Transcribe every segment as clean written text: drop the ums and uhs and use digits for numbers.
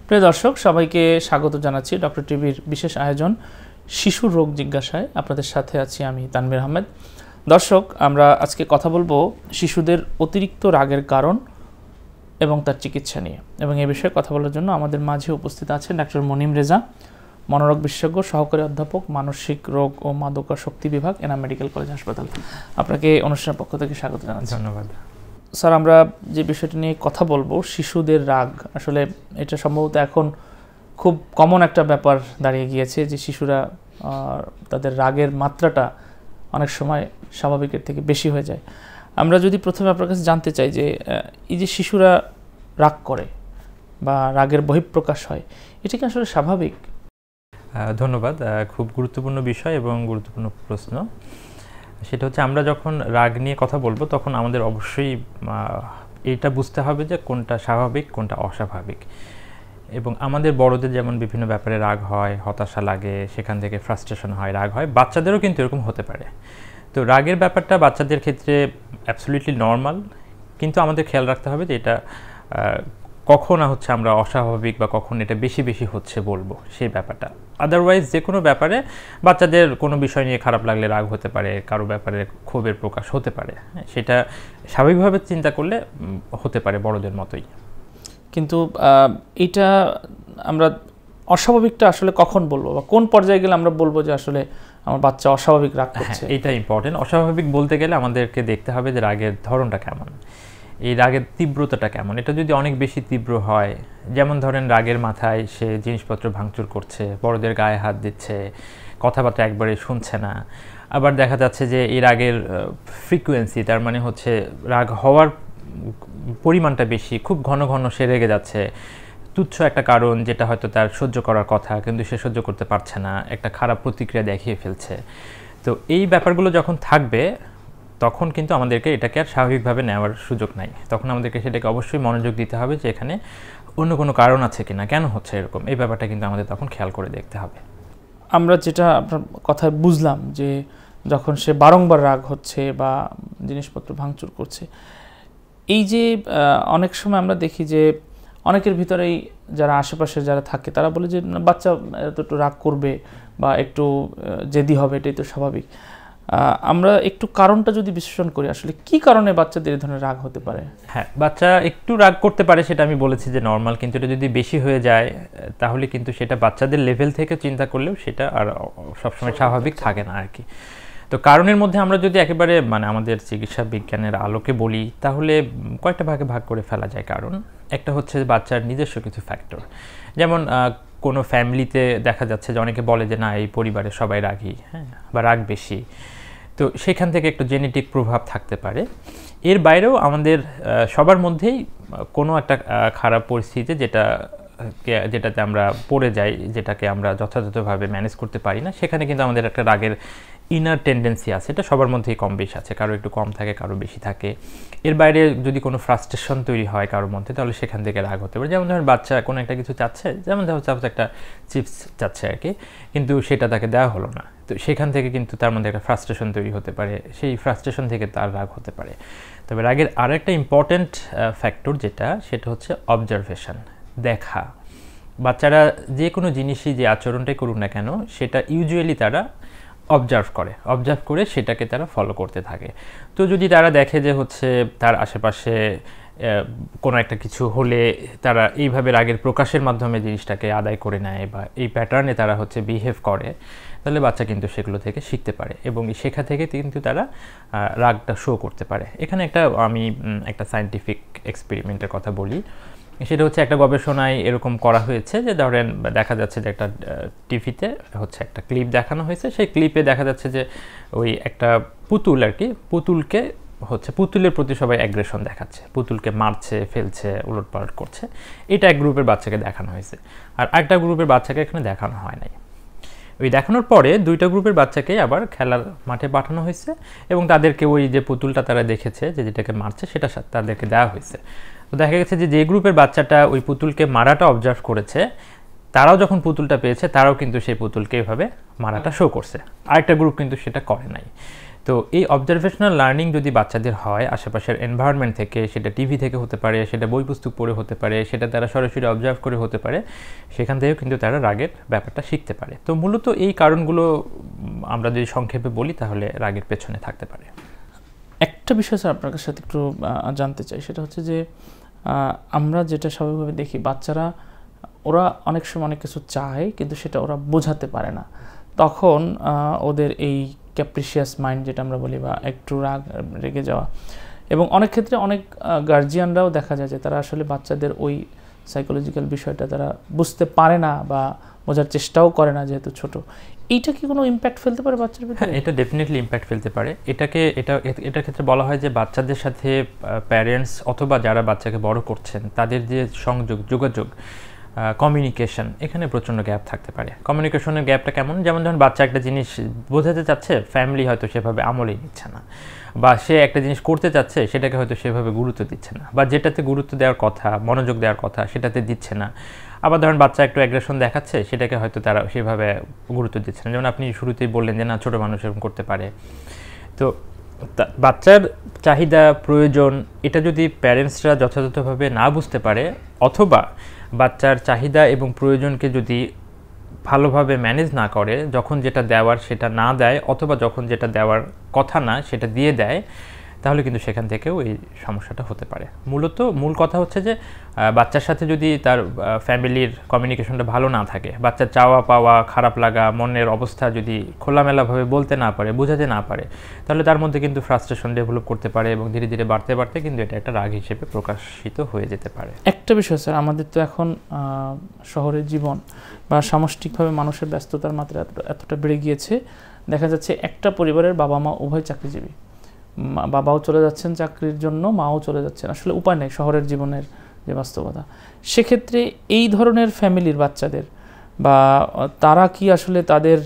প্রিয় দর্শক, সবাইকে স্বাগত জানাচ্ছি ডক্টর টিভির বিশেষ আয়োজন শিশুর রোগ জিজ্ঞাসায়। আপনাদের সাথে আছি আমি তানভীর আহমেদ। দর্শক, আমরা আজকে কথা বলবো শিশুদের অতিরিক্ত রাগের কারণ এবং তার চিকিৎসা নিয়ে, এবং এই বিষয়ে কথা বলার জন্য আমাদের মাঝে উপস্থিত আছেন ডাক্তার মনিম রেজা, মনোরোগ বিশেষজ্ঞ, সহকারী অধ্যাপক, মানসিক রোগ ও মাদকাসক্তি বিভাগ, এনাম মেডিকেল কলেজ হাসপাতাল। আপনাকে অনুষ্ঠানের পক্ষ থেকে স্বাগত জানাচ্ছি। ধন্যবাদ স্যার। আমরা যে বিষয়টি নিয়ে কথা বলবো, শিশুদের রাগ, আসলে এটা সম্ভবত এখন খুব কমন একটা ব্যাপার দাঁড়িয়ে গিয়েছে যে শিশুরা তাদের রাগের মাত্রাটা অনেক সময় স্বাভাবিকের থেকে বেশি হয়ে যায়। আমরা যদি প্রথমে আপনার কাছে জানতে চাই যে এই যে শিশুরা রাগ করে বা রাগের বহিঃপ্রকাশ হয়, এটা কি আসলে স্বাভাবিক? ধন্যবাদ। খুব গুরুত্বপূর্ণ বিষয় এবং গুরুত্বপূর্ণ প্রশ্ন। সেটা হচ্ছে, আমরা যখন রাগ নিয়ে কথা বলবো তখন আমাদের অবশ্যই এটা বুঝতে হবে যে কোনটা স্বাভাবিক কোনটা অস্বাভাবিক। এবং আমাদের বড়দের যেমন বিভিন্ন ব্যাপারে রাগ হয়, হতাশা লাগে, সেখান থেকে ফ্রাস্ট্রেশন হয়, রাগ হয়, বাচ্চাদেরও কিন্তু এরকম হতে পারে। তো রাগের ব্যাপারটা বাচ্চাদের ক্ষেত্রে অ্যাবসলিউটলি নর্মাল, কিন্তু আমাদের খেয়াল রাখতে হবে যে এটা কখন হচ্ছে আমরা অস্বাভাবিক বা কখন এটা বেশি বেশি হচ্ছে বলবো সেই ব্যাপারটা। আদারওয়াইজ যে কোনো ব্যাপারে বাচ্চাদের কোনো বিষয় নিয়ে খারাপ লাগলে রাগ হতে পারে, কারো ব্যাপারে ক্ষোভের প্রকাশ হতে পারে, সেটা স্বাভাবিকভাবে চিন্তা করলে হতে পারে বড়দের মতোই। কিন্তু এটা আমরা অস্বাভাবিকটা আসলে কখন বলবো বা কোন পর্যায়ে গেলে আমরা বলবো যে আসলে আমার বাচ্চা অস্বাভাবিক রাগ করছে? এটা ইম্পর্টেন্ট। অস্বাভাবিক বলতে গেলে আমাদেরকে দেখতে হবে যে রাগের ধরনটা কেমন, এই রাগের তীব্রতাটা কেমন। এটা যদি অনেক বেশি তীব্র হয়, যেমন ধরেন রাগের মাথায় সে জিনিসপত্র ভাঙচুর করছে, বড়দের গায়ে হাত দিচ্ছে, কথাবার্তা একবারে শুনছে না, আবার দেখা যাচ্ছে যে এই রাগের ফ্রিকোয়েন্সি, তার মানে হচ্ছে রাগ হওয়ার পরিমাণটা বেশি, খুব ঘন ঘন সে রেগে যাচ্ছে, তুচ্ছ একটা কারণ যেটা হয়তো তার সহ্য করার কথা কিন্তু সে সহ্য করতে পারছে না, একটা খারাপ প্রতিক্রিয়া দেখিয়ে ফেলছে। তো এই ব্যাপারগুলো যখন থাকবে তখন কিন্তু আমাদেরকে এটাকে আর স্বাভাবিকভাবে নেওয়ার সুযোগ নাই। তখন আমাদেরকে সেটাকে অবশ্যই মনোযোগ দিতে হবে যে এখানে অন্য কোনো কারণ আছে কিনা, কেন হচ্ছে এরকম, এই ব্যাপারটা কিন্তু আমাদের তখন খেয়াল করে দেখতে হবে। আমরা যেটা আপনার কথায় বুঝলাম যে যখন সে বারংবার রাগ হচ্ছে বা জিনিসপত্র ভাঙচুর করছে, এই যে অনেক সময় আমরা দেখি যে অনেকের ভিতরেই যারা আশেপাশে যারা থাকে তারা বলে যে বাচ্চা একটু রাগ করবে বা একটু জেদি হবে, এটাই তো স্বাভাবিক। আমরা একটু কারণটা যদি বিশ্লেষণ করি, আসলে কি কারণে বাচ্চাদের এই ধরনের রাগ হতে পারে? হ্যাঁ, বাচ্চা একটু রাগ করতে পারে, সেটা আমি বলেছি যে নর্মাল, কিন্তু এটা যদি বেশি হয়ে যায় তাহলে কিন্তু সেটা বাচ্চাদের লেভেল থেকে চিন্তা করলেও সেটা আর সবসময় স্বাভাবিক থাকে না আর কি। তো কারণের মধ্যে আমরা যদি একেবারে আমাদের চিকিৎসা বিজ্ঞানের আলোকে বলি তাহলে কয়েকটা ভাগে ভাগ করে ফেলা যায় কারণ। একটা হচ্ছে বাচ্চার নিজস্ব কিছু ফ্যাক্টর, যেমন কোনো ফ্যামিলিতে দেখা যাচ্ছে যে অনেকে বলে যে না, এই পরিবারে সবাই রাগী, হ্যাঁ, বা রাগ বেশি, তো সেখান থেকে একটু জেনেটিক প্রভাব থাকতে পারে। এর বাইরেও আমাদের সবার মধ্যেই কোনো একটা খারাপ পরিস্থিতিতে যেটাতে আমরা পড়ে যাই, যেটাকে আমরা যথাযথভাবে ম্যানেজ করতে পারি না, সেখানে কিন্তু আমাদের একটা রাগের ইনার টেন্ডেন্সি আছে। এটা সবার মধ্যেই কম বেশি আছে, কারো একটু কম থাকে, কারো বেশি থাকে। এর বাইরে যদি কোনো ফ্রাস্ট্রেশন তৈরি হয় কারোর মধ্যে, তাহলে সেখান থেকে রাগ হতে পারে। যেমন ধরেন বাচ্চা কোনো একটা কিছু চাচ্ছে, যেমন ধরো একটা চিপস চাচ্ছে আর কি, কিন্তু সেটা তাকে দেওয়া হলো না, তো সেখান থেকে কিন্তু তার মধ্যে একটা ফ্রাস্ট্রেশন তৈরি হতে পারে, সেই ফ্রাস্ট্রেশন থেকে তার রাগ হতে পারে। তবে রাগের আরও একটা ইম্পর্ট্যান্ট ফ্যাক্টর সেটা হচ্ছে অবজারভেশন, দেখা। বাচ্চারা যে কোনো জিনিসই, যে আচরণটাই করুক না কেন, সেটা ইউজুয়ালি তারা অবজার্ভ করে সেটাকে তারা ফলো করতে থাকে। তো যদি তারা দেখে যে হচ্ছে তার আশেপাশে কোনো একটা কিছু হলে তারা এইভাবে রাগের প্রকাশের মাধ্যমে জিনিসটাকে আদায় করে নেয় বা এই প্যাটার্নে তারা হচ্ছে বিহেভ করে, তাহলে বাচ্চা কিন্তু সেগুলো থেকে শিখতে পারে এবং শেখা থেকে কিন্তু তারা রাগটা শো করতে পারে। এখানে আমি একটা সায়েন্টিফিক এক্সপেরিমেন্টের কথা বলি। সেটা হচ্ছে একটা গবেষণায় এরকম করা হয়েছে যে ধরেন দেখা যাচ্ছে যে একটা টিভিতে হচ্ছে একটা ক্লিপ দেখানো হয়েছে, সেই ক্লিপে দেখা যাচ্ছে যে ওই একটা পুতুল আর কি, পুতুলের প্রতি সবাই অ্যাগ্রেশন দেখাচ্ছে, পুতুলকে মারছে, ফেলছে, উলটপালট করছে। এটা এক গ্রুপের বাচ্চাকে দেখানো হয়েছে, আর একটা গ্রুপের বাচ্চাকে এখানে দেখানো হয় নাই। ওই দেখানোর পরে দুইটা গ্রুপের বাচ্চাকে আবার খেলার মাঠে পাঠানো হয়েছে এবং তাদেরকে ওই যে পুতুলটা তারা দেখেছে যেটাকে মারছে সেটা তাদেরকে দেওয়া হয়েছে। তো দেখা গেছে যে গ্রুপের বাচ্চাটা ওই পুতুলকে মারাটা অবজার্ভ করেছে, তারাও যখন পুতুলটা পেয়েছে তারাও কিন্তু সেই পুতুলকে এভাবে মারাটা শো করছে, আরেকটা গ্রুপ কিন্তু সেটা করে নাই। তো এই অবজারভেশনাল লার্নিং যদি বাচ্চাদের হয় আশেপাশের এনভায়রনমেন্ট থেকে, সেটা টিভি থেকে হতে পারে, সেটা বই পুস্তক পড়ে হতে পারে, সেটা তারা সরাসরি অবজার্ভ করে হতে পারে, সেখান থেকেও কিন্তু তারা রাগের ব্যাপারটা শিখতে পারে। তো মূলত এই কারণগুলো আমরা যদি সংক্ষেপে বলি তাহলে রাগের পেছনে থাকতে পারে। একটা বিষয় স্যার আপনার সাথে একটু জানতে চাই, সেটা হচ্ছে যে আমরা যেটা স্বাভাবিকভাবে দেখি বাচ্চারা ওরা অনেক সময় অনেক কিছু চায় কিন্তু সেটা ওরা বোঝাতে পারে না, তখন ওদের এই ক্যাপ্রিশিয়াস মাইন্ড যেটা আমরা বলি বা একটু রেগে যাওয়া, এবং অনেক ক্ষেত্রে অনেক গার্জিয়ানরাও দেখা যায় যে তারা আসলে বাচ্চাদের ওই সাইকোলজিক্যাল বিষয়টা তারা বুঝতে পারে না বা বোঝার চেষ্টাও করে না যেহেতু ছোট। এইটা কি কোনো ইম্প্যাক্ট ফেলতে পারে বাচ্চার ভিতরে? হ্যাঁ, এটা ডেফিনেটলি ইম্প্যাক্ট ফেলতে পারে। এটার ক্ষেত্রে বলা হয় যে বাচ্চাদের সাথে প্যারেন্টস অথবা যারা বাচ্চাকে বড় করছেন তাদের যে যোগাযোগ, কমিউনিকেশন, এখানে প্রচণ্ড গ্যাপ থাকতে পারে। কমিউনিকেশনের গ্যাপটা কেমন? যেমন ধরুন বাচ্চা একটা জিনিস বোঝাতে চাচ্ছে, ফ্যামিলি হয়তো সেভাবে আমলেই নিচ্ছে না, বা সে একটা জিনিস করতে চাচ্ছে সেটাকে হয়তো সেভাবে গুরুত্ব দিচ্ছে না, বা যেটাতে গুরুত্ব দেওয়ার কথা, মনোযোগ দেওয়ার কথা সেটাতে দিচ্ছে না। আবার ধরেন বাচ্চা একটু অ্যাগ্রেশন দেখাচ্ছে, সেটাকে হয়তো তারা সেভাবে গুরুত্ব দিচ্ছে না। যেমন আপনি শুরুতেই বললেন যে না, ছোটো মানুষ এরকম করতে পারে। তো বাচ্চার চাহিদা, প্রয়োজন, এটা যদি প্যারেন্টসরা যথাযথভাবে না বুঝতে পারে, অথবা বাচ্চার চাহিদা এবং প্রয়োজনকে যদি ভালোভাবে ম্যানেজ না করে, যখন যেটা দেওয়ার সেটা না দেয়, অথবা যখন যেটা দেওয়ার কথা না সেটা দিয়ে দেয়, তাহলে কিন্তু সেখান থেকেও এই সমস্যাটা হতে পারে। মূল কথা হচ্ছে যে বাচ্চার সাথে যদি তার ফ্যামিলির কমিউনিকেশনটা ভালো না থাকে, বাচ্চার চাওয়া পাওয়া, খারাপ লাগা, মনের অবস্থা যদি খোলামেলাভাবে বলতে না পারে, বোঝাতে না পারে, তাহলে তার মধ্যে কিন্তু ফ্রাস্ট্রেশন ডেভেলপ করতে পারে এবং ধীরে ধীরে বাড়তে বাড়তে কিন্তু এটা একটা রাগ হিসেবে প্রকাশিত হয়ে যেতে পারে। একটা বিষয় স্যার, আমাদের তো এখন শহরের জীবন বা সামষ্টিকভাবে মানুষের ব্যস্ততার মাত্রা এতটা বেড়ে গিয়েছে, দেখা যাচ্ছে একটা পরিবারের বাবা মা উভয় চাকরিজীবী, বাবাও চলে যাচ্ছেন চাকরির জন্য, মাও চলে যাচ্ছেন, আসলে উপায় নেই শহরের জীবনের যে বাস্তবতা। সেক্ষেত্রে এই ধরনের ফ্যামিলির বাচ্চাদের বা তারা কি আসলে তাদের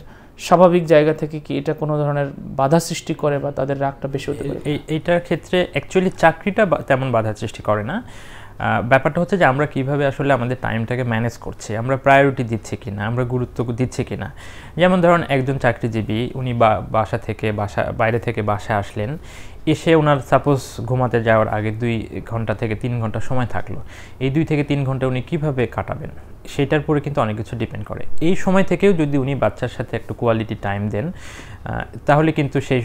স্বাভাবিক জায়গা থেকে কি এটা কোনো ধরনের বাধা সৃষ্টি করে বা তাদের রাগটা বেশি হতে পারে? এইটার ক্ষেত্রে অ্যাকচুয়ালি চাকরিটা তেমন বাধা সৃষ্টি করে না। ব্যাপারটা হচ্ছে যে আমরা কিভাবে আসলে আমাদের টাইমটাকে ম্যানেজ করছি, আমরা প্রায়োরিটি দিচ্ছি কিনা, আমরা গুরুত্ব দিচ্ছি কিনা। যেমন ধরুন একজন চাকরিজীবী, উনি বাইরে থেকে বাসায় আসলেন, এসে ওনার সাপোজ ঘুমাতে যাওয়ার আগে 2 ঘন্টা থেকে 3 ঘন্টা সময় থাকলো, এই 2 থেকে 3 ঘন্টা উনি কিভাবে কাটাবেন সেটার পরে কিন্তু অনেক কিছু ডিপেন্ড করে। এই সময় থেকেও যদি উনি বাচ্চার সাথে একটু কোয়ালিটি টাইম দেন, তাহলে কিন্তু সেই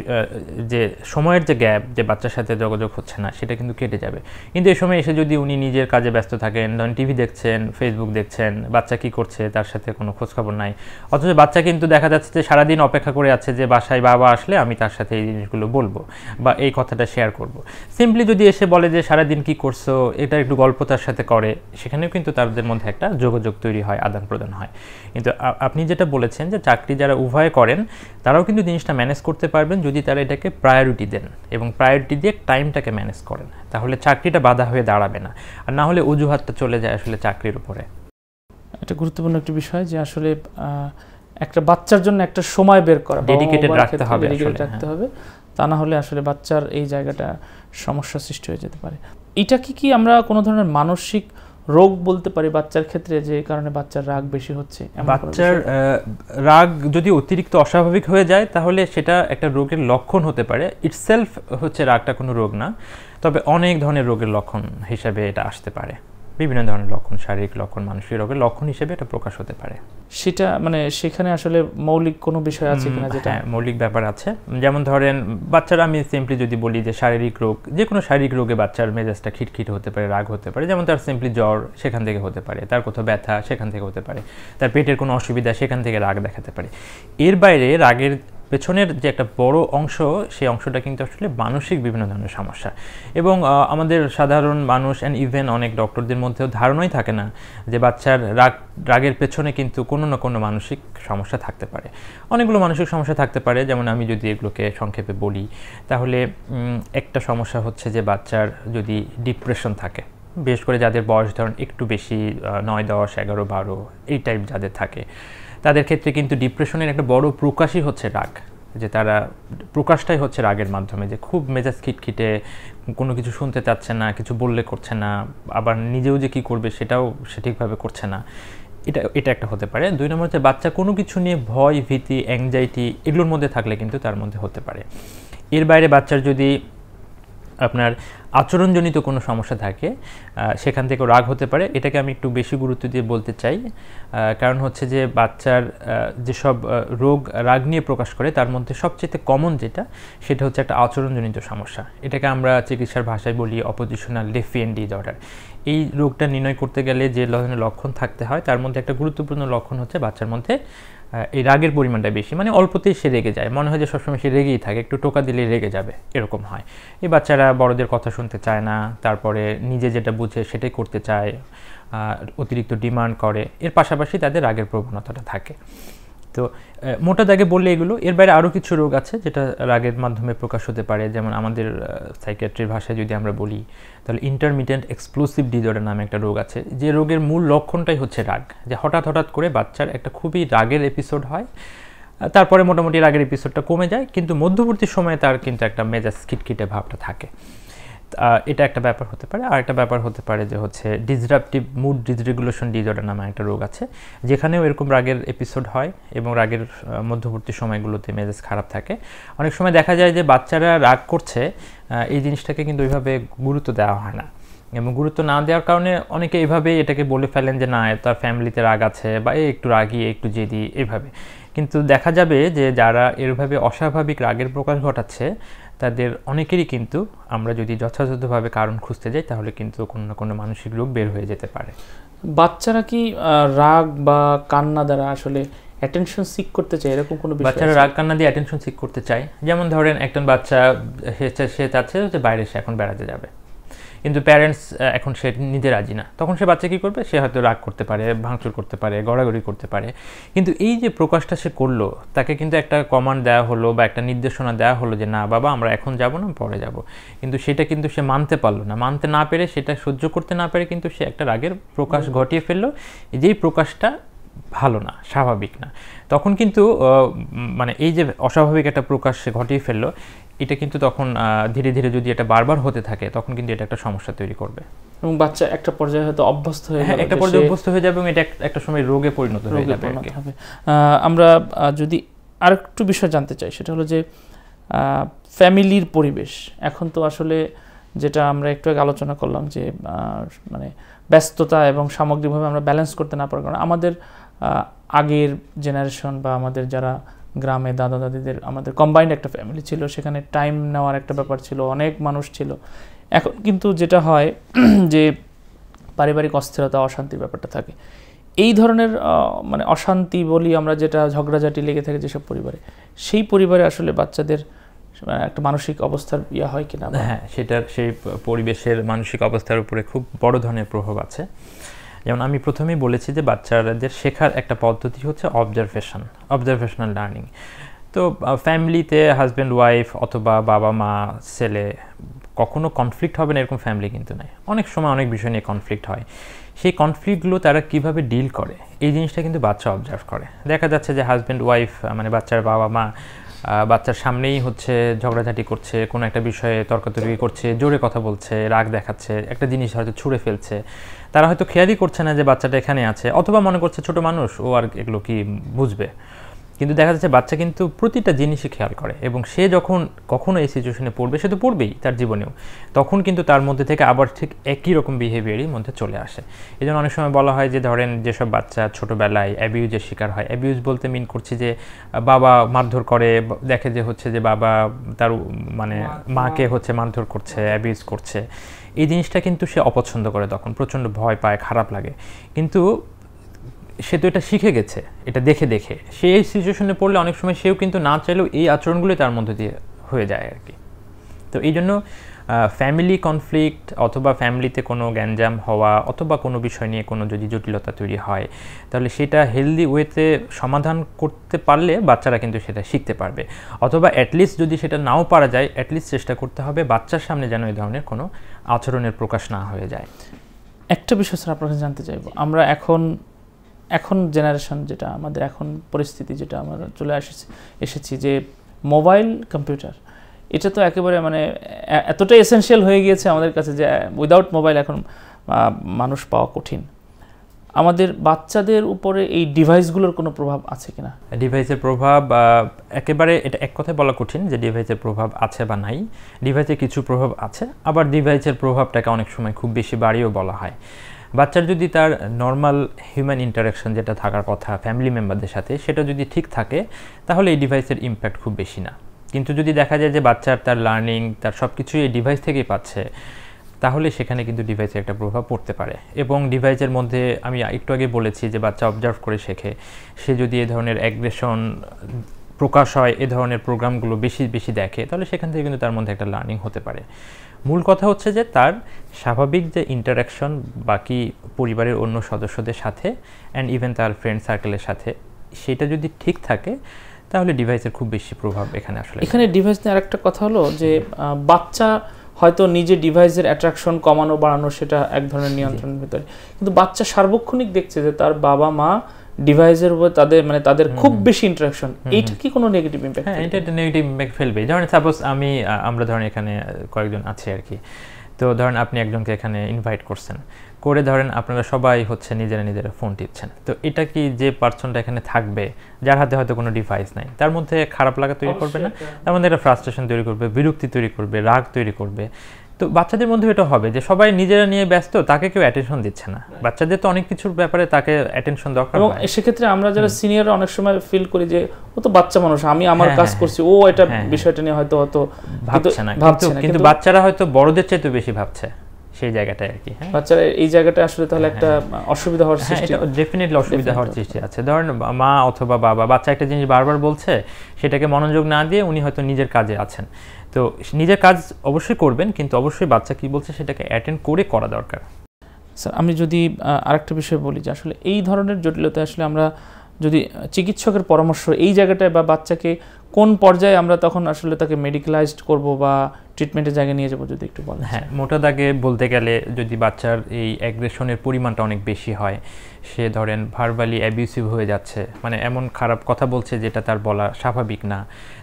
যে সময়ের যে গ্যাপ, যে বাচ্চার সাথে যোগাযোগ হচ্ছে না, সেটা কিন্তু কেটে যাবে। কিন্তু এই সময় এসে যদি উনি নিজের কাজে ব্যস্ত থাকেন, ধরেন টিভি দেখছেন, ফেসবুক দেখছেন, বাচ্চা কি করছে তার সাথে কোনো খোঁজখবর নাই, অথচ বাচ্চা কিন্তু দেখা যাচ্ছে যে সারাদিন অপেক্ষা করে আছে যে বাসায় বাবা আসলে আমি তার সাথে এই জিনিসগুলো বলবো বা এই কথাটা শেয়ার করব। সিম্পলি যদি এসে বলে যে সারাদিন কি করছো, এটা একটু গল্প তার সাথে করে, সেখানেও কিন্তু তাদের মধ্যে একটা যোগাযোগ তৈরি হয়, আদান প্রদান হয়। কিন্তু আপনি যেটা বলেছেন যে চাকরি যারা উভয় করেন তারাও কিন্তু জিনিসটা ম্যানেজ করতে পারবেন যদি তারা এটাকে প্রায়োরিটি দেন এবং প্রায়োরিটি দিয়ে টাইমটাকে ম্যানেজ করেন, তাহলে চাকরিটা বাধা হয়ে দাঁড়াবে না। আর না হলে অজুহাতটা চলে যায় আসলে চাকরির উপরে। এটা গুরুত্বপূর্ণ একটি বিষয় যে আসলে একটা বাচ্চার জন্য একটা সময় বের করা, ডেডিকেটেড রাখতে হবে, তা না হলে আসলে বাচ্চার এই জায়গাটা সমস্যা সৃষ্টি হয়ে যেতে পারে। এটা কি আমরা কোনো ধরনের মানসিক রোগ বলতে পারি বাচ্চার ক্ষেত্রে, যে কারণে বাচ্চার রাগ বেশি হচ্ছে? বাচ্চার রাগ যদি অতিরিক্ত অস্বাভাবিক হয়ে যায় তাহলে সেটা একটা রোগের লক্ষণ হতে পারে। ইটসেলফ হচ্ছে রাগটা কোনো রোগ না, তবে অনেক ধরনের রোগের লক্ষণ হিসাবে এটা আসতে পারে। বিভিন্ন ধরনের লক্ষণ, শারীরিক লক্ষণ, মানসিক রোগের লক্ষণ হিসেবে এটা প্রকাশ হতে পারে। সেটা মানে সেখানে আসলে মৌলিক কোনো বিষয় আছে কিনা? যেটা মৌলিক ব্যাপার আছে, যেমন ধরেন বাচ্চারা, আমি সিম্পলি যদি বলি যে শারীরিক রোগ, যে কোনো শারীরিক রোগে বাচ্চার মেজাজটা খিটখিট হতে পারে, রাগ হতে পারে। যেমন তার সিম্পলি জ্বর, সেখান থেকে হতে পারে, তার কোথাও ব্যথা, সেখান থেকে হতে পারে, তার পেটের কোনো অসুবিধা, সেখান থেকে রাগ দেখাতে পারে। এর বাইরে রাগের পেছনের যে একটা বড় অংশ, সেই অংশটা কিন্তু আসলে মানসিক বিভিন্ন ধরনের সমস্যা। এবং আমাদের সাধারণ মানুষ অ্যান্ড ইভেন অনেক ডক্টরদের মধ্যেও ধারণাই থাকে না যে বাচ্চার রাগের পেছনে কিন্তু কোনো না কোনো মানসিক সমস্যা থাকতে পারে। অনেকগুলো মানসিক সমস্যা থাকতে পারে, যেমন আমি যদি এগুলোকে সংক্ষেপে বলি তাহলে একটা সমস্যা হচ্ছে যে বাচ্চার যদি ডিপ্রেশন থাকে, বিশেষ করে যাদের বয়স ধরুন একটু বেশি, 9, 10, 11, 12 এই টাইপ যাদের থাকে, তাদের ক্ষেত্রে কিন্তু ডিপ্রেশনের একটা বড় প্রকাশই হচ্ছে রাগ। যে তারা প্রকাশটাই হচ্ছে রাগের মাধ্যমে, যে খুব মেজাজ খিটখিটে, কোনো কিছু শুনতে চাচ্ছে না, কিছু বললে করছে না, আবার নিজেও যে কী করবে সেটাও সঠিকভাবে করছে না। এটা একটা হতে পারে। 2 নম্বর হচ্ছে বাচ্চা কোনো কিছু নিয়ে ভয়, ভীতি, অ্যাংজাইটি এগুলোর মধ্যে থাকলে কিন্তু তার মধ্যে হতে পারে। এর বাইরে বাচ্চার যদি আপনার আচরণজনিত কোনো সমস্যা থাকে, সেখান থেকে রাগ হতে পারে। এটাকে আমি একটু বেশি গুরুত্ব দিয়ে বলতে চাই, কারণ হচ্ছে যে বাচ্চার যেসব রোগ রাগ নিয়ে প্রকাশ করে তার মধ্যে সবচেয়ে কমন যেটা, সেটা হচ্ছে একটা আচরণজনিত সমস্যা। এটাকে আমরা চিকিৎসার ভাষায় বলি অপোজিশনাল ডেফিয়েন্ট ডিসঅর্ডার। এই রোগটা নির্ণয় করতে গেলে যে ধরনের লক্ষণ থাকতে হয় তার মধ্যে একটা গুরুত্বপূর্ণ লক্ষণ হচ্ছে বাচ্চার মধ্যে এই রাগের পরিমাণটা বেশি, মানে অল্পতেই সে রেগে যায়, মনে হয় যে সবসময় সে রেগেই থাকে, একটু টোকা দিলেই রেগে যাবে, এরকম হয়। এই বাচ্চারা বড়দের কথা শুনতে চায় না, তারপরে নিজে যেটা বুঝে সেটাই করতে চায়, অতিরিক্ত ডিমান্ড করে, এর পাশাপাশি তাদের রাগের প্রবণতাটা থাকে। তো মোটা দাগে বললে এগুলো। এর বাইরে আরও কিছু রোগ আছে যেটা রাগের মাধ্যমে প্রকাশ হতে পারে, যেমন আমাদের সাইকিয়াট্রির ভাষায় যদি আমরা বলি তাহলে ইন্টারমিটেন্ট এক্সপ্লোসিভ ডিসঅর্ডার নামে একটা রোগ আছে, যে রোগের মূল লক্ষণটাই হচ্ছে রাগ, যে হঠাৎ করে বাচ্চার একটা খুবই রাগের এপিসোড হয়, তারপরে মোটামুটি রাগের এপিসোডটা কমে যায়, কিন্তু মধ্যবর্তী সময়ে তার কিন্তু একটা মেজাজ খিটখিটে ভাবটা থাকে। এটা একটা ব্যাপার হতে পারে। আর একটা ব্যাপার হতে পারে যে হচ্ছে ডিসরাপটিভ মুড ডিসরেগুলেশন ডিসঅর্ডার নামে একটা রোগ আছে, যেখানেও এরকম রাগের এপিসোড হয় এবং রাগের মধ্যবর্তী সময়গুলোতে মেজাজ খারাপ থাকে। অনেক সময় দেখা যায় যে বাচ্চারা রাগ করছে, এই জিনিসটাকে কিন্তু ওইভাবে গুরুত্ব দেওয়া হয় না, এবং গুরুত্ব না দেওয়ার কারণে অনেকে এইভাবে এটাকে বলে ফেলেন যে না, তার ফ্যামিলিতে রাগ আছে, বা একটু রাগী, একটু জেদি, এইভাবে। কিন্তু দেখা যাবে যে যারা এরভাবে অস্বাভাবিক রাগের প্রকাশ ঘটাচ্ছে তাদের অনেকেরই কিন্তু আমরা যদি যথাযথভাবে কারণ খুঁজতে যাই তাহলে কিন্তু কোনো না কোনো মানসিক রোগ বের হয়ে যেতে পারে। বাচ্চারা কি রাগ বা কান্না দ্বারা আসলে অ্যাটেনশন সিক করতে চায়, এরকম কোনো বিষয়? বাচ্চারা রাগ কান্না দিয়ে অ্যাটেনশন সিক করতে চায়। যেমন ধরেন একজন বাচ্চা সে চাচ্ছে যে বাইরে সে এখন বেড়াতে যাবে, কিন্তু প্যারেন্টস এখন সে নিজে রাজি না, তখন সে বাচ্চা কী করবে? সে হয়তো রাগ করতে পারে, ভাঙচুর করতে পারে, গড়াগড়ি করতে পারে। কিন্তু এই যে প্রকাশটা সে করলো, তাকে কিন্তু একটা কমান্ড দেওয়া হলো বা একটা নির্দেশনা দেওয়া হলো যে না বাবা, আমরা এখন যাব না, পরে যাব, কিন্তু সেটা কিন্তু সে মানতে পারলো না। মানতে না পেরে, সেটা সহ্য করতে না পেরে কিন্তু সে একটা রাগের প্রকাশ ঘটিয়ে ফেললো, যেই প্রকাশটা ভালো না, স্বাভাবিক না। তখন কিন্তু মানে এই যে অস্বাভাবিক একটা প্রকাশ সে ঘটিয়ে ফেললো, এটা কিন্তু তখন ধীরে ধীরে যদি এটা বারবার হতে থাকে তখন কিন্তু এটা একটা সমস্যা তৈরি করবে, এবং বাচ্চা একটা পর্যায়ে হয়তো অভ্যস্ত হয়ে যাবে, একটা পর্যায়ে অভ্যস্ত হয়ে যাবে এবং এটা একটা সময় রোগে পরিণত হয়ে যাবে। আমরা যদি আরেকটু বিষয় জানতে চাই, সেটা হলো যে ফ্যামিলির পরিবেশ। এখন তো আসলে যেটা আমরা একটু আগে আলোচনা করলাম যে মানে ব্যস্ততা এবং সামগ্রিকভাবে আমরা ব্যালেন্স করতে না পারার কারণে আমাদের আগের জেনারেশন বা আমাদের যারা গ্রামে দাদা দাদিদের, আমাদের কম্বাইন্ড একটা ফ্যামিলি ছিল, সেখানে টাইম নেওয়ার একটা ব্যাপার ছিল, অনেক মানুষ ছিল। এখন কিন্তু যেটা হয় যে পারিবারিক অস্থিরতা, অশান্তির ব্যাপারটা থাকে। এই ধরনের মানে অশান্তি বলি আমরা, যেটা ঝগড়াঝাটি লেগে থাকে যেসব পরিবারে, সেই পরিবারে আসলে বাচ্চাদের একটা মানসিক অবস্থার হয় কিনা? হ্যাঁ, সেটার সেই পরিবেশের মানসিক অবস্থার উপরে খুব বড় ধরনের প্রভাব আছে। যেমন আমি প্রথমেই বলেছি যে বাচ্চাদের শেখার একটা পদ্ধতি হচ্ছে অবজারভেশনাল লার্নিং। তো ফ্যামিলিতে হাজব্যান্ড ওয়াইফ অথবা বাবা মা ছেলে কখনো কনফ্লিক্ট হবে না এরকম ফ্যামিলি কিন্তু নাই। অনেক সময় অনেক বিষয় নিয়ে কনফ্লিক্ট হয়, সেই কনফ্লিক্টগুলো তারা কিভাবে ডিল করে এই জিনিসটা কিন্তু বাচ্চা অবজার্ভ করে। দেখা যাচ্ছে যে হাজব্যান্ড ওয়াইফ মানে বাচ্চার বাবা মা বাচ্চার সামনেই হচ্ছে ঝগড়াঝাটি করছে, কোনো একটা বিষয়ে তর্কাতর্কি করছে, জোরে কথা বলছে, রাগ দেখাচ্ছে, একটা জিনিস হয়তো ছুঁড়ে ফেলছে। তারা হয়তো খেয়ালই করছে না যে বাচ্চাটা এখানে আছে, অথবা মনে করছে ছোট মানুষ, ও আর এগুলো কি বুঝবে। কিন্তু দেখা যাচ্ছে বাচ্চা কিন্তু প্রতিটা জিনিসই খেয়াল করে, এবং সে যখন কখনো এই সিচুয়েশনে পড়বে, সে তো পড়বেই তার জীবনেও, তখন কিন্তু তার মধ্যে থেকে আবার ঠিক একই রকম বিহেভিয়ারই মধ্যে চলে আসে। এই জন্য অনেক সময় বলা হয় যে ধরেন যেসব বাচ্চা ছোটোবেলায় অ্যাবিউজের শিকার হয়, অ্যাবিউজ বলতে মিন করছি যে বাবা মারধর করে, দেখে যে হচ্ছে যে বাবা তার মানে মাকে হচ্ছে মারধর করছে, অ্যাবিউজ করছে, এই জিনিসটা কিন্তু সে অপছন্দ করে, তখন প্রচণ্ড ভয় পায়, খারাপ লাগে। কিন্তু সে তো এটা শিখে গেছে, এটা দেখে দেখে সে এই সিচুয়েশনে পড়লে অনেক সময় সেও কিন্তু না চাইলেও এই আচরণগুলোই তার মধ্যে দিয়ে হয়ে যায় আর কি। তো এই জন্য ফ্যামিলি কনফ্লিক্ট অথবা ফ্যামিলিতে কোনো গ্যাঞ্জাম হওয়া অথবা কোনো বিষয় নিয়ে কোনো যদি জটিলতা তৈরি হয়, তাহলে সেটা হেলদি ওয়েতে সমাধান করতে পারলে বাচ্চারা কিন্তু সেটা শিখতে পারবে। অথবা অ্যাটলিস্ট যদি সেটা নাও পারা যায়, অ্যাটলিস্ট চেষ্টা করতে হবে বাচ্চার সামনে যেন এই ধরনের কোনো আচরণের প্রকাশ না হয়ে যায়। একটা বিষয় স্যার আপনার কাছে জানতে চাইবো, আমরা এখন জেনারেশন যেটা আমাদের, এখন পরিস্থিতি যেটা আমরা চলে এসেছি যে মোবাইল কম্পিউটার, এটা তো একেবারে মানে এতটাই এসেনশিয়াল হয়ে গিয়েছে আমাদের কাছে যে উইদাউট মোবাইল এখন মানুষ পাওয়া কঠিন। আমাদের বাচ্চাদের উপরে এই ডিভাইসগুলোর কোনো প্রভাব আছে কিনা? ডিভাইসের প্রভাব একেবারে এটা এক কথায় বলা কঠিন যে ডিভাইসের প্রভাব আছে বা নাই। ডিভাইসের কিছু প্রভাব আছে, আবার ডিভাইসের প্রভাবটাকে অনেক সময় খুব বেশি বাড়িয়েও বলা হয়। বাচ্চার যদি তার নর্মাল হিউম্যান ইন্টারাকশন যেটা থাকার কথা ফ্যামিলি মেম্বারদের সাথে, সেটা যদি ঠিক থাকে তাহলে এই ডিভাইসের ইম্প্যাক্ট খুব বেশি না। কিন্তু যদি দেখা যায় যে বাচ্চার তার লার্নিং তার সব কিছুই এই ডিভাইস থেকেই পাচ্ছে, তাহলে সেখানে কিন্তু ডিভাইসের একটা প্রভাব পড়তে পারে। এবং ডিভাইসের মধ্যে আমি একটু আগে বলেছি যে বাচ্চা অবজার্ভ করে শেখে, সে যদি এ ধরনের অ্যাগ্রেশন প্রকাশ হয়, এ ধরনের প্রোগ্রামগুলো বেশি বেশি দেখে, তাহলে সেখান থেকে কিন্তু তার মধ্যে একটা লার্নিং হতে পারে। মূল কথা হচ্ছে যে তার স্বাভাবিক যে ইন্টারাকশন বাকি পরিবারের অন্য সদস্যদের সাথে অ্যান্ড ইভেন তার ফ্রেন্ড সার্কেলের সাথে, সেটা যদি ঠিক থাকে তাহলে ডিভাইসের খুব বেশি প্রভাব এখানে আসলে। এখানে ডিভাইস নিয়ে আরেকটা কথা হলো যে বাচ্চা হয়তো নিজে ডিভাইসের অ্যাট্রাকশন কমানো বাড়ানো সেটা এক ধরনের নিয়ন্ত্রণের ভিতরে, কিন্তু বাচ্চা সার্বক্ষণিক দেখছে যে তার বাবা মা ডিভাইসের উপর তাদের খুব বেশি ইন্টারাকশন, এইটা কি কোনো নেগেটিভ ইম্প্যাক্ট? হ্যাঁ, এটা একটা নেগেটিভ ইম্প্যাক্ট ফেলবে। ধরেন সাপোজ আমরা ধরেন এখানে কয়েকজন আছে আর কি, তো ধরেন আপনি একজনকে এখানে ইনভাইট করছেন, করে ধরেন আপনারা সবাই হচ্ছে নিজেরা ফোন টিপছেন, তো এটা কি যে পার্সনটা এখানে থাকবে যার হাতে হয়তো কোনো ডিভাইস নাই, তার মধ্যে খারাপ লাগা তৈরি করবে না? তার মধ্যে একটা ফ্রাস্ট্রেশন তৈরি করবে, বিরক্তি তৈরি করবে, রাগ তৈরি করবে। তো বাচ্চাদের মধ্যে এটা হবে যে সবাই নিজেরা নিয়ে ব্যস্ত, তাকে কেউ অ্যাটেনশন দিচ্ছে না। বাচ্চাদের তো অনেক কিছুর ব্যাপারে তাকে অ্যাটেনশন দরকার। এবং সেক্ষেত্রে আমরা যারা সিনিয়ররা অনেক সময় ফিল করি যে ও তো বাচ্চা মানুষ, আমি আমার কাজ করছি, ও এটা বিষয়টা নিয়ে হয়তো ভাবছে না। কিন্তু বাচ্চারা হয়তো বড়দের চাইতে বেশি ভাবছে সেই জায়গাটায় আর কি। বাচ্চারা এই জায়গাটা আসলে তাহলে একটা অসুবিধা হওয়ার সৃষ্টি, ডেফিনেটলি অসুবিধা হওয়ার সৃষ্টি আছে। ধরেন মা অথবা বাবা বাচ্চা একটা জিনিস বারবার বলছে, সেটাকে মনোযোগ না দিয়ে উনি হয়তো নিজের কাজে আছেন, তো নিজের কাজ অবশ্যই করবেন, কিন্তু অবশ্যই বাচ্চা কি বলছে সেটাকে অ্যাটেন্ড করে করা দরকার। স্যার আমি যদি আরেকটা বিষয় বলি যে আসলে এই ধরনের জটিলতা আসলে আমরা যদি চিকিৎসকের পরামর্শ এই জায়গাটায় বা বাচ্চাকে কোন পর্যায়ে আমরা তখন আসলে তাকে মেডিকেলাইজড করব বা ট্রিটমেন্টের জায়গায় নিয়ে যাবো, যদি একটু বলেন। হ্যাঁ, মোটা দাগে বলতে গেলে যদি বাচ্চার এই অ্যাগ্রেশনের পরিমাণটা অনেক বেশি হয়, সে ধরেন ভার্বালি অ্যাবিউসিভ হয়ে যাচ্ছে, মানে এমন খারাপ কথা বলছে যেটা তার বলা স্বাভাবিক না,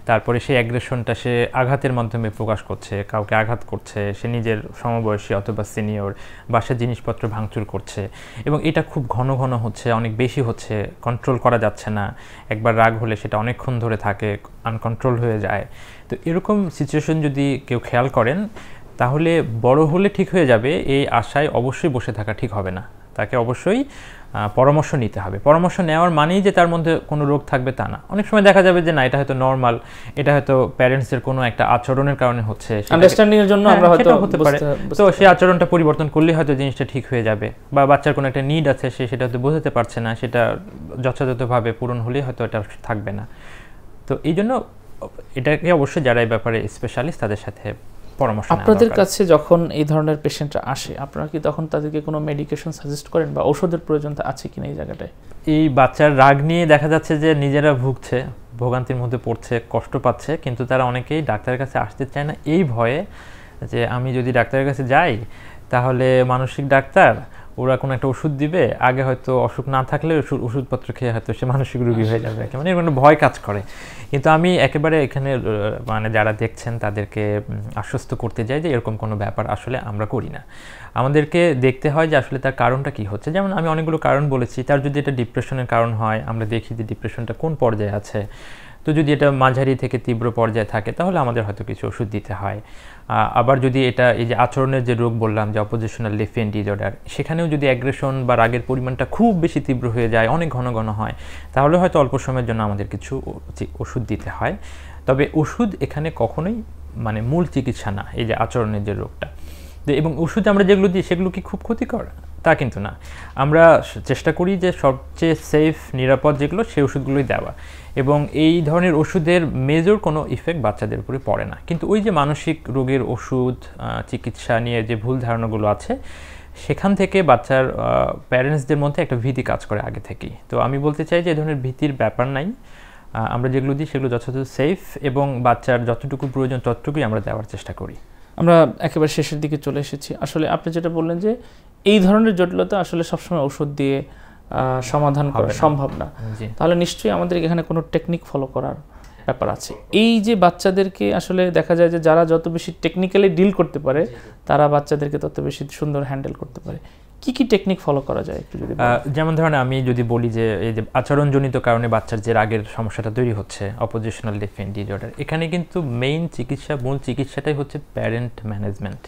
তারপরে সেই অ্যাগ্রেশনটা সে আঘাতের মাধ্যমে প্রকাশ করছে, কাউকে আঘাত করছে, সে নিজের সমবয়সী অথবা সিনিয়র, বাসার জিনিসপত্র ভাঙচুর করছে, এবং এটা খুব ঘন ঘন হচ্ছে, অনেক বেশি হচ্ছে, কন্ট্রোল করা যাচ্ছে না, একবার রাগ হলে সেটা অনেকক্ষণ ধরে থাকে, আনকন্ট্রোল হয়ে যায়। তো এরকম সিচুয়েশন যদি কেউ খেয়াল করেন, তাহলে বড় হলে ঠিক হয়ে যাবে এই আশায় অবশ্যই বসে থাকা ঠিক হবে না। তাকে অবশ্যই পরামর্শ নিতে হবে। পরামর্শ নেওয়ার মানেই যে তার মধ্যে কোনো রোগ থাকবে তা না। অনেক সময় দেখা যাবে যে না, এটা হয়তো নর্মাল, এটা হয়তো প্যারেন্টসের কোনো একটা আচরণের কারণে হচ্ছে, আন্ডারস্ট্যান্ডিং এর জন্য আমরা হয়তো হতে পারে। তো সেই আচরণটা পরিবর্তন করলে হয়তো জিনিসটা ঠিক হয়ে যাবে, বা বাচ্চার কোনো একটা নিড আছে, সে সেটা হয়তো বোঝাতে পারছে না, সেটা যথাযথভাবে পূরণ হলে হয়তো এটা থাকবে না। তো এই জন্য এটাকে অবশ্যই যারা এই ব্যাপারে স্পেশালিস্ট তাদের সাথে পরামর্শ নেওয়া। আপনাদের কাছে যখন এই ধরনের পেশেন্টরা আসে, আপনারা কি তখন তাদেরকে কোনো মেডিকেশন সাজেস্ট করেন বা ওষুধের প্রয়োজন আছে কিনা এই জায়গাটায়? এই বাচ্চার রাগ নিয়ে দেখা যাচ্ছে যে নিজেরা ভুগছে, ভোগান্তির মধ্যে পড়ছে, কষ্ট পাচ্ছে, কিন্তু তারা অনেকেই ডাক্তারের কাছে আসতে চায় না এই ভয়ে যে আমি যদি ডাক্তারের কাছে যাই তাহলে মানসিক ডাক্তার ওরা কোনো একটা ওষুধ দিবে, আগে হয়তো অসুখ না থাকলে ওষুধপত্র খেয়ে হয়তো সে মানসিক রোগী হয়ে যাবে, মানে এর মানে ভয় কাজ করে। কিন্তু আমি একেবারে এখানে মানে যারা দেখছেন তাদেরকে আশ্বস্ত করতে চাই যে এরকম কোনো ব্যাপার আসলে আমরা করি না। আমাদেরকে দেখতে হয় যে আসলে তার কারণটা কি হচ্ছে। যেমন আমি অনেকগুলো কারণ বলেছি, তার যদি এটা ডিপ্রেশনের কারণ হয়, আমরা দেখি যে ডিপ্রেশনটা কোন পর্যায়ে আছে। তো যদি এটা মাঝারি থেকে তীব্র পর্যায়ে থাকে তাহলে আমাদের হয়তো কিছু ওষুধ দিতে হয়। আবার যদি এটা এই যে আচরণের যে রোগ বললাম যে অপোজিশনাল ডিফেন্স ডিসঅর্ডার, সেখানেও যদি অ্যাগ্রেশন বা রাগের পরিমাণটা খুব বেশি তীব্র হয়ে যায়, অনেক ঘন ঘন হয়, তাহলে হয়তো অল্প সময়ের জন্য আমাদের কিছু ওষুধ দিতে হয়। তবে ওষুধ এখানে কখনোই মানে মূল চিকিৎসা না, এই যে আচরণের যে রোগটা। এবং ওষুধ আমরা যেগুলো দিই সেগুলো কি খুব ক্ষতিকর তা কিন্তু না। আমরা চেষ্টা করি যে সবচেয়ে সেফ নিরাপদ যেগুলো সেই ওষুধগুলোই দেওয়া, এবং এই ধরনের ওষুধের মেজর কোনো ইফেক্ট বাচ্চাদের উপরে পড়ে না। কিন্তু ওই যে মানসিক রোগের ওষুধ চিকিৎসা নিয়ে যে ভুল ধারণাগুলো আছে, সেখান থেকে বাচ্চার প্যারেন্টসদের মধ্যে একটা ভীতি কাজ করে আগে থেকেই। তো আমি বলতে চাই যে এই ধরনের ভীতির ব্যাপার নাই, আমরা যেগুলো দিই সেগুলো যথাযথ সেফ, এবং বাচ্চার যতটুকু প্রয়োজন ততটুকুই আমরা দেওয়ার চেষ্টা করি। আমরা একেবারে শেষের দিকে চলে এসেছি। আসলে আপনি যেটা বললেন যে এই ধরনের জটিলতা আসলে সবসময় ওষুধ দিয়ে সমাধান করা সম্ভব না, তাহলে নিশ্চয়ই আমাদের এখানে কোনো টেকনিক ফলো করার ব্যাপার আছে। এই যে বাচ্চাদেরকে আসলে দেখা যায় যে যারা যত বেশি টেকনিক্যালি ডিল করতে পারে, তারা বাচ্চাদেরকে তত বেশি সুন্দর হ্যান্ডেল করতে পারে। কি টেকনিক ফলো করা যায় একটু যদি যেমন ধরেন আমি যদি বলি যে এই যে আচরণজনিত কারণে বাচ্চার যে রাগের সমস্যাটা তৈরি হচ্ছে, অপোজিশনাল ডিফেন্স ডিসঅর্ডার, এখানে কিন্তু মূল চিকিৎসাটাই হচ্ছে প্যারেন্ট ম্যানেজমেন্ট,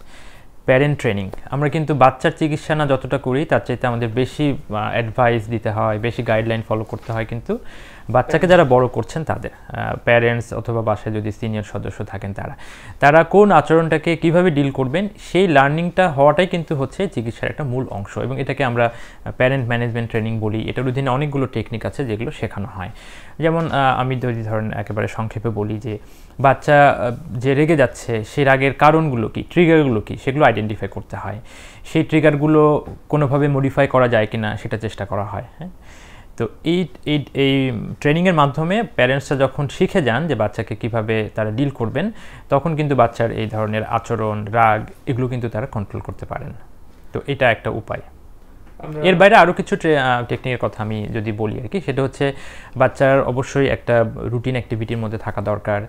প্যারেন্ট ট্রেনিং। আমরা কিন্তু বাচ্চার চিকিৎসা না যতটা করি তার চাইতে আমাদের বেশি অ্যাডভাইস দিতে হয়, বেশি গাইডলাইন ফলো করতে হয় কিন্তু বাচ্চাকে যারা বড় করছেন তাদের, প্যারেন্টস অথবা বাসায় যদি সিনিয়র সদস্য থাকেন তারা কোন আচরণটাকে কিভাবে ডিল করবেন সেই লার্নিংটা হওয়াটাই কিন্তু হচ্ছে চিকিৎসার একটা মূল অংশ, এবং এটাকে আমরা প্যারেন্ট ম্যানেজমেন্ট ট্রেনিং বলি। এটার অধীনে অনেকগুলো টেকনিক আছে যেগুলো শেখানো হয়। যেমন আমি যদি ধরেন একেবারে সংক্ষেপে বলি যে বাচ্চা যে রেগে যাচ্ছে সেই রাগের কারণগুলো কী, ট্রিগারগুলো কী, সেগুলো আইডেন্টিফাই করতে হয়। সেই ট্রিগারগুলো কোনোভাবে মডিফাই করা যায় কি না সেটা চেষ্টা করা হয়। হ্যাঁ, তো এই ট্রেনিংয়ের মাধ্যমে প্যারেন্টসরা যখন শিখে যান যে বাচ্চাকে কিভাবে তারা ডিল করবেন, তখন কিন্তু বাচ্চার এই ধরনের আচরণ, রাগ এগুলো কিন্তু তারা কন্ট্রোল করতে পারেন। তো এটা একটা উপায়। এর বাইরে আরও কিছু টেকনিকের কথা আমি যদি বলি আর কি, সেটা হচ্ছে বাচ্চার অবশ্যই একটা রুটিন অ্যাক্টিভিটির মধ্যে থাকা দরকার।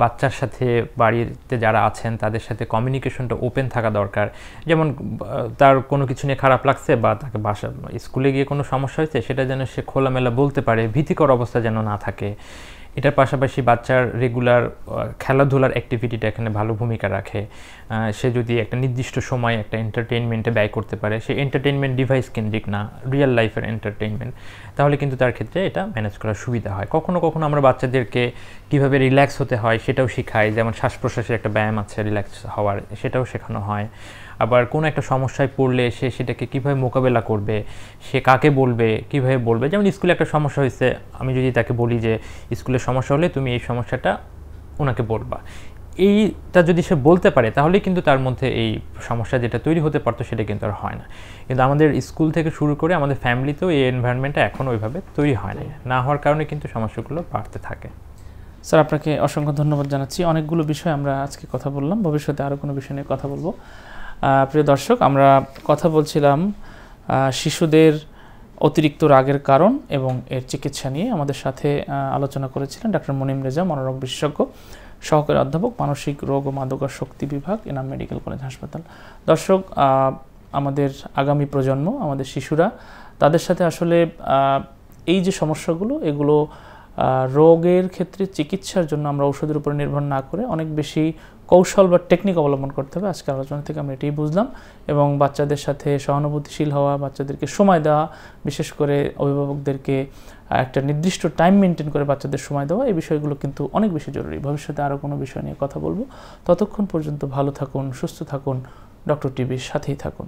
বাচ্চার সাথে বাড়িতে যারা আছেন তাদের সাথে কমিউনিকেশনটা ওপেন থাকা দরকার। যেমন তার কোনো কিছু নিয়ে খারাপ লাগছে বা তাকে স্কুলে গিয়ে কোনো সমস্যা হয়েছে, সেটা যেন সে খোলামেলা বলতে পারে, ভীতিকর অবস্থা যেন না থাকে। এটার পাশাপাশি বাচ্চার রেগুলার খেলাধুলার অ্যাক্টিভিটিটা এখানে ভালো ভূমিকা রাখে। সে যদি একটা নির্দিষ্ট সময় একটা এন্টারটেইনমেন্টে ব্যয় করতে পারে, সে এন্টারটেইনমেন্ট ডিভাইস কেন্দ্রিক না, রিয়েল লাইফের এন্টারটেইনমেন্ট, তাহলে কিন্তু তার ক্ষেত্রে এটা ম্যানেজ করার সুবিধা হয়। কখনো কখনো আমরা বাচ্চাদেরকে কীভাবে রিল্যাক্স হতে হয় সেটাও শেখাই, যেমন শ্বাস প্রশ্বাসের একটা ব্যায়াম আছে রিল্যাক্স হওয়ার, সেটাও শেখানো হয়। আবার কোনো একটা সমস্যায় পড়লে সে সেটাকে কীভাবে মোকাবেলা করবে, সে কাকে বলবে, কীভাবে বলবে। যেমন স্কুলে একটা সমস্যা হয়েছে, আমি যদি তাকে বলি যে স্কুলে সমস্যা হলে তুমি এই সমস্যাটা ওনাকে বলবা, এইটা যদি সে বলতে পারে তাহলেই কিন্তু তার মধ্যে এই সমস্যা যেটা তৈরি হতে পারতো সেটা কিন্তু আর হয় না। কিন্তু আমাদের স্কুল থেকে শুরু করে আমাদের ফ্যামিলিতেও এই এনভায়রনমেন্টটা এখন ওইভাবে তৈরি হয় না হওয়ার কারণে কিন্তু সমস্যাগুলো বাড়তে থাকে। স্যার, আপনাকে অসংখ্য ধন্যবাদ জানাচ্ছি। অনেকগুলো বিষয় আমরা আজকে কথা বললাম, ভবিষ্যতে আরও কোনো বিষয় নিয়ে কথা বলবো। প্রিয় দর্শক, আমরা কথা বলছিলাম শিশুদের অতিরিক্ত রাগের কারণ এবং এর চিকিৎসা নিয়ে। আমাদের সাথে আলোচনা করেছিলেন ডক্টর মুনিম রেজা, মনোরোগ বিশেষজ্ঞ, সহকারী অধ্যাপক, মানসিক রোগ ও মাদকাসক্তি বিভাগ, এনাম মেডিকেল কলেজ হাসপাতাল। দর্শক, আমাদের আগামী প্রজন্ম, আমাদের শিশুরা, তাদের সাথে আসলে এই যে সমস্যাগুলো, এগুলো রোগের ক্ষেত্রে চিকিৎসার জন্য আমরা ওষুধের উপর নির্ভর না করে অনেক বেশি কৌশল বা টেকনিক অবলম্বন করতে হবে। আজকের আলোচনা থেকে আমরা এটাই বুঝলাম। এবং বাচ্চাদের সাথে সহানুভূতিশীল হওয়া, বাচ্চাদেরকে সময় দেওয়া, বিশেষ করে অভিভাবকদেরকে একটা নির্দিষ্ট টাইম মেনটেন করে বাচ্চাদের সময় দেওয়া, এই বিষয়গুলো কিন্তু অনেক বেশি জরুরি। ভবিষ্যতে আরও কোনো বিষয় নিয়ে কথা বলবো। ততক্ষণ পর্যন্ত ভালো থাকুন, সুস্থ থাকুন, ডক্টর টিভির সাথেই থাকুন।